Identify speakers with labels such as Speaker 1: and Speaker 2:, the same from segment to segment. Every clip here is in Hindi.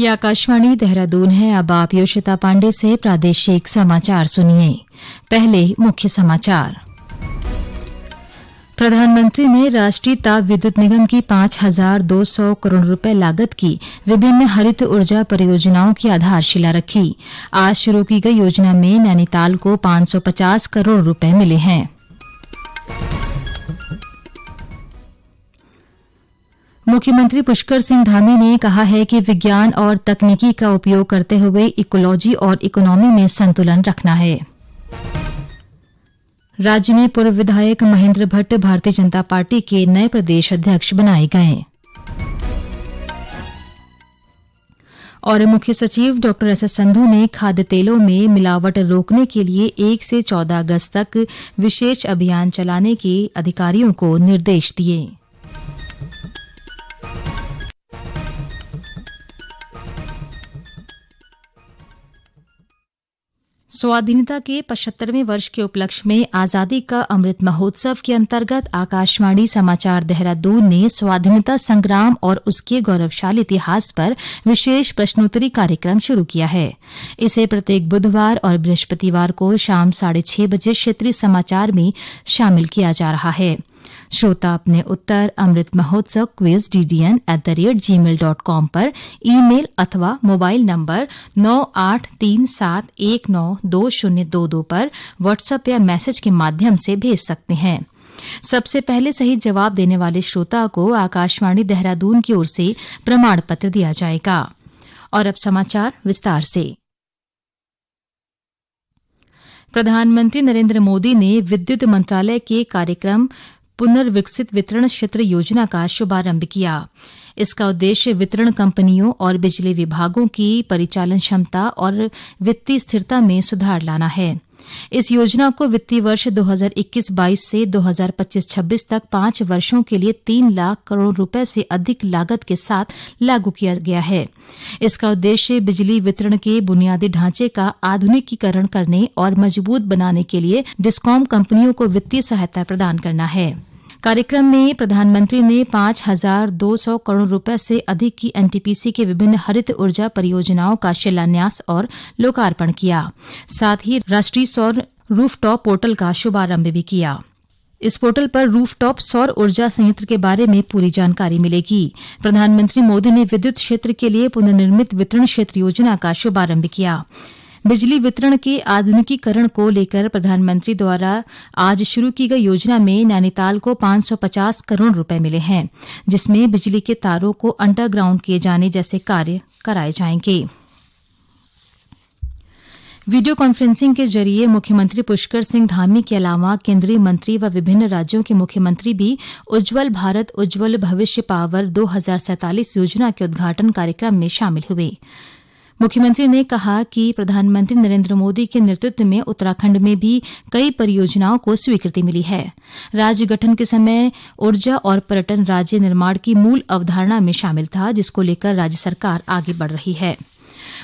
Speaker 1: ये आकाशवाणी देहरादून है। अब आप योशिता पांडे से प्रादेशिक समाचार सुनिए। पहले मुख्य समाचार। प्रधानमंत्री ने राष्ट्रीय ताप विद्युत निगम की 5,200 करोड़ रुपए लागत की विभिन्न हरित ऊर्जा परियोजनाओं की आधारशिला रखी। आज शुरू की गई योजना में नैनीताल को 550 करोड़ रुपए मिले हैं। मुख्यमंत्री पुष्कर सिंह धामी ने कहा है कि विज्ञान और तकनीकी का उपयोग करते हुए इकोलॉजी और इकोनॉमी में संतुलन रखना है। राज्य में पूर्व विधायक महेंद्र भट्ट भारतीय जनता पार्टी के नए प्रदेश अध्यक्ष बनाए गए। और मुख्य सचिव डॉ एस संधू ने खाद्य तेलों में मिलावट रोकने के लिए 1 से 14 अगस्त तक विशेष अभियान चलाने के अधिकारियों को निर्देश दिए। स्वाधीनता के 75वें वर्ष के उपलक्ष्य में आजादी का अमृत महोत्सव के अंतर्गत आकाशवाणी समाचार देहरादून ने स्वाधीनता संग्राम और उसके गौरवशाली इतिहास पर विशेष प्रश्नोत्तरी कार्यक्रम शुरू किया है। इसे प्रत्येक बुधवार और बृहस्पतिवार को शाम 6:30 बजे क्षेत्रीय समाचार में शामिल किया जा रहा है। श्रोता अपने उत्तर अमृत महोत्सव क्विज ddn@gmail.com पर ईमेल अथवा मोबाइल नंबर 9837192022 पर व्हाट्सएप या मैसेज के माध्यम से भेज सकते हैं। सबसे पहले सही जवाब देने वाले श्रोता को आकाशवाणी देहरादून की ओर से प्रमाण पत्र दिया जाएगा। और अब समाचार विस्तार से। प्रधानमंत्री नरेंद्र मोदी ने विद्युत मंत्रालय के कार्यक्रम पुनर्विकसित वितरण क्षेत्र योजना का शुभारंभ किया। इसका उद्देश्य वितरण कंपनियों और बिजली विभागों की परिचालन क्षमता और वित्तीय स्थिरता में सुधार लाना है। इस योजना को वित्तीय वर्ष 2021-22 से 2025-26 तक 5 वर्षों के लिए 3 लाख करोड़ रुपए से अधिक लागत के साथ लागू किया गया है। इसका उद्देश्य बिजली वितरण के बुनियादी ढांचे का आधुनिकीकरण करने और मजबूत बनाने के लिए डिस्कॉम कंपनियों को वित्तीय सहायता प्रदान करना है। कार्यक्रम में प्रधानमंत्री ने 5,200 करोड़ रुपए से अधिक की एनटीपीसी के विभिन्न हरित ऊर्जा परियोजनाओं का शिलान्यास और लोकार्पण किया। साथ ही राष्ट्रीय सौर रूफटॉप पोर्टल का शुभारंभ भी किया। इस पोर्टल पर रूफटॉप सौर ऊर्जा संयंत्र के बारे में पूरी जानकारी मिलेगी। प्रधानमंत्री मोदी ने विद्युत क्षेत्र के लिए पुनर्निर्मित वितरण क्षेत्र योजना का शुभारंभ किया। बिजली वितरण के आधुनिकीकरण को लेकर प्रधानमंत्री द्वारा आज शुरू की गई योजना में नैनीताल को 550 करोड़ रुपए मिले हैं, जिसमें बिजली के तारों को अंडरग्राउंड किए जाने जैसे कार्य कराए जाएंगे। वीडियो कॉन्फ्रेंसिंग के जरिए मुख्यमंत्री पुष्कर सिंह धामी के अलावा केंद्रीय मंत्री व विभिन्न राज्यों के मुख्यमंत्री भी उज्ज्वल भारत उज्ज्वल भविष्य पावर 2047 योजना के उद्घाटन कार्यक्रम में शामिल हुए। मुख्यमंत्री ने कहा कि प्रधानमंत्री नरेंद्र मोदी के नेतृत्व में उत्तराखंड में भी कई परियोजनाओं को स्वीकृति मिली है। राज्य गठन के समय ऊर्जा और पर्यटन राज्य निर्माण की मूल अवधारणा में शामिल था, जिसको लेकर राज्य सरकार आगे बढ़ रही है।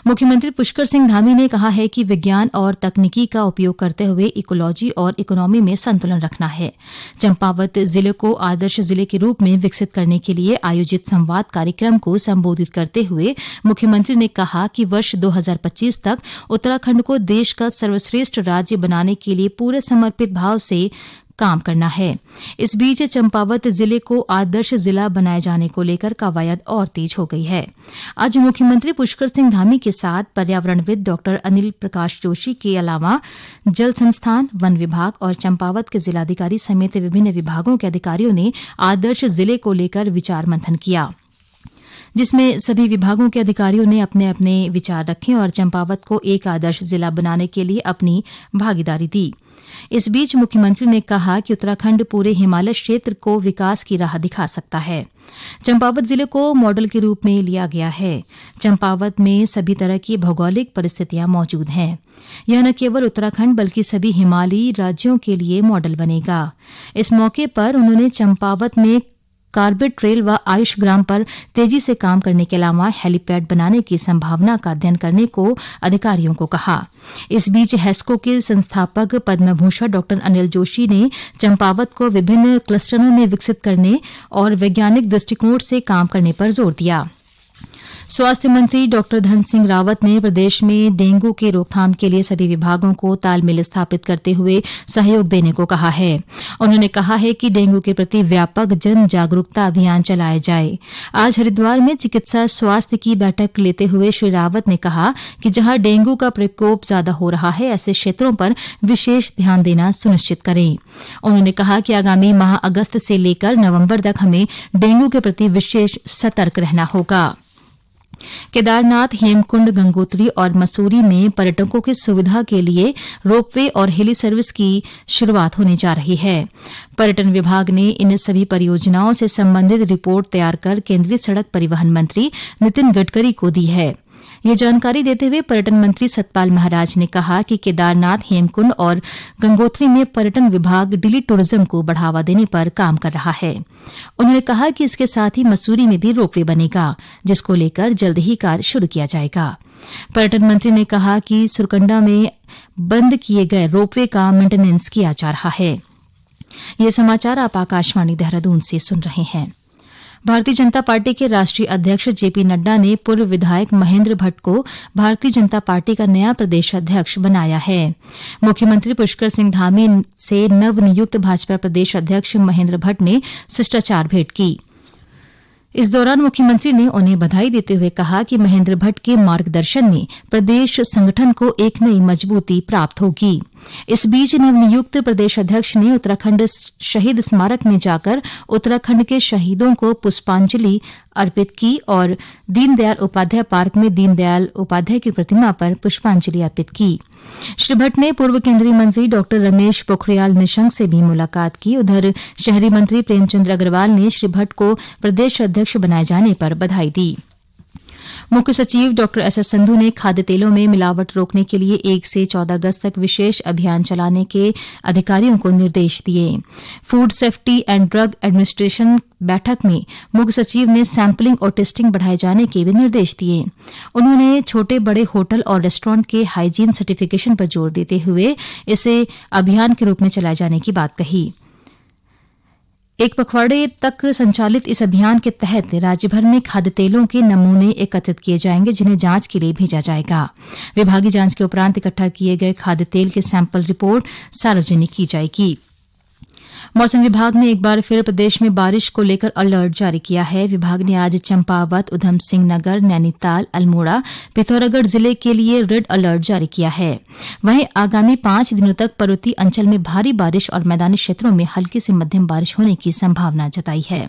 Speaker 1: मुख्यमंत्री पुष्कर सिंह धामी ने कहा है कि विज्ञान और तकनीकी का उपयोग करते हुए इकोलॉजी और इकोनॉमी में संतुलन रखना है। चंपावत जिले को आदर्श जिले के रूप में विकसित करने के लिए आयोजित संवाद कार्यक्रम को संबोधित करते हुए मुख्यमंत्री ने कहा कि वर्ष 2025 तक उत्तराखंड को देश का सर्वश्रेष्ठ राज्य बनाने के लिए पूरे समर्पित भाव से काम करना है। इस बीच चंपावत जिले को आदर्श जिला बनाए जाने को लेकर कवायद और तेज हो गई है। आज मुख्यमंत्री पुष्कर सिंह धामी के साथ पर्यावरणविद डॉ अनिल प्रकाश जोशी के अलावा जल संस्थान, वन विभाग और चंपावत के जिलाधिकारी समेत विभिन्न विभागों के अधिकारियों ने आदर्श जिले को लेकर विचार मंथन किया, जिसमें सभी विभागों के अधिकारियों ने अपने अपने विचार रखे और चंपावत को एक आदर्श जिला बनाने के लिए अपनी भागीदारी दी। इस बीच मुख्यमंत्री ने कहा कि उत्तराखंड पूरे हिमालय क्षेत्र को विकास की राह दिखा सकता है। चंपावत जिले को मॉडल के रूप में लिया गया है। चंपावत में सभी तरह की भौगोलिक परिस्थितियां मौजूद हैं। यह न केवल उत्तराखंड बल्कि सभी हिमालयी राज्यों के लिए मॉडल बनेगा। इस मौके पर उन्होंने चंपावत में कार्बेट ट्रेल व आयुष ग्राम पर तेजी से काम करने के अलावा हेलीपैड बनाने की संभावना का अध्ययन करने को अधिकारियों को कहा। इस बीच हेस्को के संस्थापक पद्म भूषण डॉ अनिल जोशी ने चंपावत को विभिन्न क्लस्टरों में विकसित करने और वैज्ञानिक दृष्टिकोण से काम करने पर जोर दिया। स्वास्थ्य मंत्री डॉक्टर धन सिंह रावत ने प्रदेश में डेंगू के रोकथाम के लिए सभी विभागों को तालमेल स्थापित करते हुए सहयोग देने को कहा है। उन्होंने कहा है कि डेंगू के प्रति व्यापक जन जागरूकता अभियान चलाया जाए। आज हरिद्वार में चिकित्सा स्वास्थ्य की बैठक लेते हुए श्री रावत ने कहा कि जहां डेंगू का प्रकोप ज्यादा हो रहा है, ऐसे क्षेत्रों पर विशेष ध्यान देना सुनिश्चित करें। उन्होंने कहा कि आगामी माह अगस्त से लेकर नवंबर तक हमें डेंगू के प्रति विशेष सतर्क रहना होगा। केदारनाथ, हेमकुंड, गंगोत्री और मसूरी में पर्यटकों की सुविधा के लिए रोपवे और हेली सर्विस की शुरुआत होने जा रही है। पर्यटन विभाग ने इन सभी परियोजनाओं से संबंधित रिपोर्ट तैयार कर केंद्रीय सड़क परिवहन मंत्री नितिन गडकरी को दी है। ये जानकारी देते हुए पर्यटन मंत्री सतपाल महाराज ने कहा कि केदारनाथ, हेमकुंड और गंगोत्री में पर्यटन विभाग डिली टूरिज्म को बढ़ावा देने पर काम कर रहा है। उन्होंने कहा कि इसके साथ ही मसूरी में भी रोपवे बनेगा, जिसको लेकर जल्द ही कार्य शुरू किया जाएगा। पर्यटन मंत्री ने कहा कि सुरकंडा में बंद किए गए रोपवे का मेंटेनेंस किया जा रहा है। ये समाचार आप आकाशवाणी देहरादून से सुन रहे हैं। भारतीय जनता पार्टी के राष्ट्रीय अध्यक्ष जेपी नड्डा ने पूर्व विधायक महेंद्र भट्ट को भारतीय जनता पार्टी का नया प्रदेश अध्यक्ष बनाया है। मुख्यमंत्री पुष्कर सिंह धामी से नवनियुक्त भाजपा प्रदेश अध्यक्ष महेंद्र भट्ट ने शिष्टाचार भेंट की। इस दौरान मुख्यमंत्री ने उन्हें बधाई देते हुए कहा कि महेंद्र भट्ट के मार्गदर्शन में प्रदेश संगठन को एक नई मजबूती प्राप्त होगी। इस बीच नवनियुक्त प्रदेश अध्यक्ष ने उत्तराखंड शहीद स्मारक में जाकर उत्तराखंड के शहीदों को पुष्पांजलि अर्पित की और दीनदयाल उपाध्याय पार्क में दीनदयाल उपाध्याय की प्रतिमा पर पुष्पांजलि अर्पित की। श्री भट्ट ने पूर्व केंद्रीय मंत्री डॉक्टर रमेश पोखरियाल निशंक से भी मुलाकात की। उधर शहरी मंत्री प्रेमचंद्र अग्रवाल ने श्री भट्ट को प्रदेश अध्यक्ष बनाए जाने पर बधाई दी। मुख्य सचिव डॉक्टर एसएस संधू ने खाद्य तेलों में मिलावट रोकने के लिए 1 से 14 अगस्त तक विशेष अभियान चलाने के अधिकारियों को निर्देश दिए। Food safety and drug administration बैठक में मुख्य सचिव ने सैंपलिंग और टेस्टिंग बढ़ाए जाने के भी निर्देश दिए। उन्होंने छोटे बड़े होटल और रेस्टोरेंट के हाइजीन सर्टिफिकेशन पर जोर देते हुए इसे अभियान के रूप में चलाए जाने की बात कही। एक पखवाड़े तक संचालित इस अभियान के तहत राज्य भर में खाद्य तेलों के नमूने एकत्रित किए जाएंगे, जिन्हें जांच के लिए भेजा जाएगा। विभागीय जांच के उपरांत इकट्ठा किए गए खाद्य तेल के सैंपल रिपोर्ट सार्वजनिक की जाएगी। मौसम विभाग ने एक बार फिर प्रदेश में बारिश को लेकर अलर्ट जारी किया है। विभाग ने आज चंपावत, उधम सिंह नगर, नैनीताल, अल्मोड़ा, पिथौरागढ़ जिले के लिए रेड अलर्ट जारी किया है। वहीं आगामी 5 दिनों तक पर्वतीय अंचल में भारी बारिश और मैदानी क्षेत्रों में हल्की से मध्यम बारिश होने की संभावना जताई है।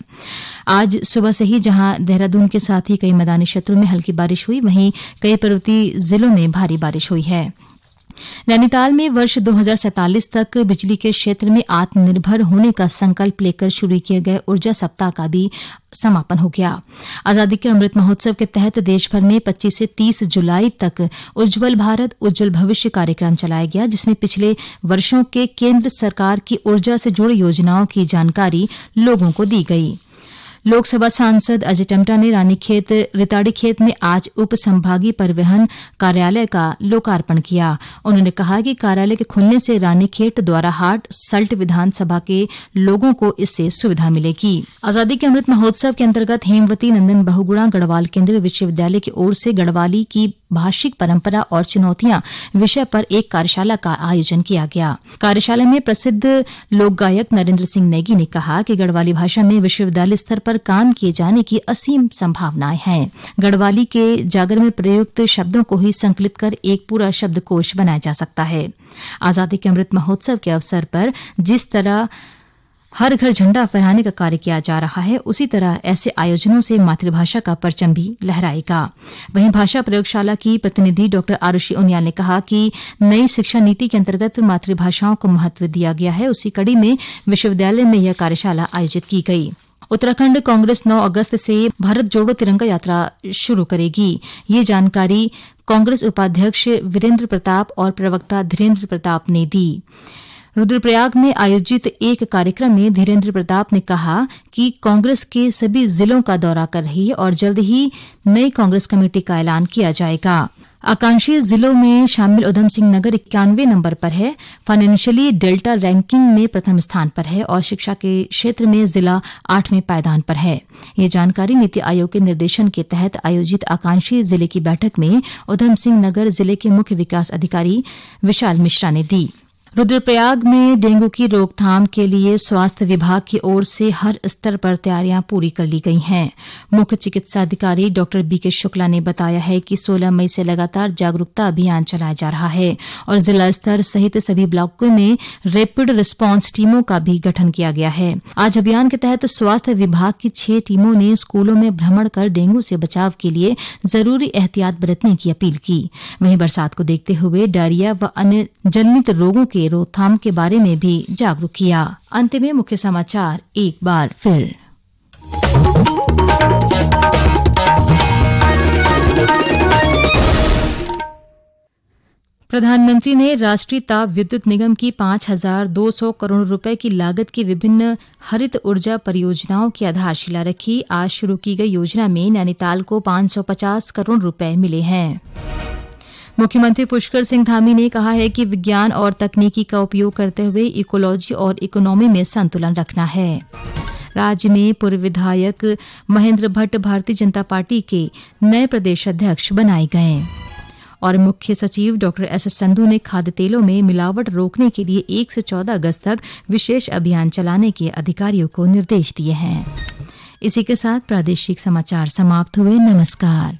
Speaker 1: आज सुबह से ही जहां देहरादून के साथ ही कई मैदानी क्षेत्रों में हल्की बारिश हुई, वहीं कई पर्वतीय जिलों में भारी बारिश हुई है। नैनीताल में वर्ष 2047 तक बिजली के क्षेत्र में आत्मनिर्भर होने का संकल्प लेकर शुरू किए गए ऊर्जा सप्ताह का भी समापन हो गया। आजादी के अमृत महोत्सव के तहत देश भर में 25 से 30 जुलाई तक उज्जवल भारत उज्जवल भविष्य कार्यक्रम चलाया गया, जिसमें पिछले वर्षों के केंद्र सरकार की ऊर्जा से जुड़ी योजनाओं की जानकारी लोगों को दी गई। लोकसभा सांसद अजय टम्टा ने रानीखेत रिताड़ीखेत में आज उप संभागीय परिवहन कार्यालय का लोकार्पण किया। उन्होंने कहा कि कार्यालय के खुलने से रानीखेत, द्वाराहाट, सल्ट विधानसभा के लोगों को इससे सुविधा मिलेगी। आजादी के अमृत महोत्सव के अंतर्गत हेमवती नंदन बहुगुणा गढ़वाल केंद्रीय विश्वविद्यालय की ओर से गढ़वाली की भाषिक परंपरा और चुनौतियां विषय पर एक कार्यशाला का आयोजन किया गया। कार्यशाला में प्रसिद्ध लोक गायक नरेंद्र सिंह नेगी ने कहा कि गढ़वाली भाषा में विश्वविद्यालय स्तर पर काम किए जाने की असीम संभावनाएं हैं। गढ़वाली के जागर में प्रयुक्त शब्दों को ही संकलित कर एक पूरा शब्दकोश बनाया जा सकता है। आजादी के अमृत महोत्सव के अवसर पर जिस तरह हर घर झंडा फहराने का कार्य किया जा रहा है, उसी तरह ऐसे आयोजनों से मातृभाषा का परचम भी लहराएगा। वहीं भाषा प्रयोगशाला की प्रतिनिधि डॉक्टर आरुषि उनियाल ने कहा कि नई शिक्षा नीति के अंतर्गत मातृभाषाओं को महत्व दिया गया है। उसी कड़ी में विश्वविद्यालय में यह कार्यशाला आयोजित की गई। उत्तराखंड कांग्रेस 9 अगस्त से भारत जोड़ो तिरंगा यात्रा शुरू करेगी। ये जानकारी कांग्रेस उपाध्यक्ष वीरेंद्र प्रताप और प्रवक्ता धीरेन्द्र प्रताप ने दी। रुद्रप्रयाग में आयोजित एक कार्यक्रम में धीरेन्द्र प्रताप ने कहा कि कांग्रेस के सभी जिलों का दौरा कर रही है और जल्द ही नई कांग्रेस कमेटी का ऐलान किया जाएगा। आकांक्षी जिलों में शामिल उधम सिंह नगर 91 नंबर पर है, फाइनेंशियली डेल्टा रैंकिंग में प्रथम स्थान पर है और शिक्षा के क्षेत्र में जिला 8वें पायदान पर है। ये जानकारी नीति आयोग के निर्देशन के तहत आयोजित आकांक्षी जिले की बैठक में उधम सिंह नगर जिले के मुख्य विकास अधिकारी विशाल मिश्रा ने दी। रुद्रप्रयाग में डेंगू की रोकथाम के लिए स्वास्थ्य विभाग की ओर से हर स्तर पर तैयारियां पूरी कर ली गई हैं। मुख्य चिकित्सा अधिकारी डॉ बीके शुक्ला ने बताया है कि 16 मई से लगातार जागरूकता अभियान चलाया जा रहा है और जिला स्तर सहित सभी ब्लॉकों में रैपिड रिस्पांस टीमों का भी गठन किया गया है। आज अभियान के तहत स्वास्थ्य विभाग की 6 टीमों ने स्कूलों में भ्रमण कर डेंगू से बचाव के लिए जरूरी एहतियात बरतने की अपील की। वहीं बरसात को देखते हुए डायरिया व अन्य जनित रोगों के रोकथाम के बारे में भी जागरूक किया। अंत में मुख्य समाचार एक बार फिर। प्रधानमंत्री ने राष्ट्रीय ताप विद्युत निगम की 5,200 करोड़ रुपए की लागत की विभिन्न हरित ऊर्जा परियोजनाओं की आधारशिला रखी। आज शुरू की गई योजना में नैनीताल को 550 करोड़ रुपए मिले हैं। मुख्यमंत्री पुष्कर सिंह धामी ने कहा है कि विज्ञान और तकनीकी का उपयोग करते हुए इकोलॉजी और इकोनॉमी में संतुलन रखना है। राज्य में पूर्व विधायक महेंद्र भट्ट भारतीय जनता पार्टी के नए प्रदेश अध्यक्ष बनाए गए और मुख्य सचिव डॉ एस संधू ने खाद्य तेलों में मिलावट रोकने के लिए 1 से 14 अगस्त तक विशेष अभियान चलाने के अधिकारियों को निर्देश दिए हैं। इसी के साथ प्रादेशिक समाचार समाप्त हुए। नमस्कार।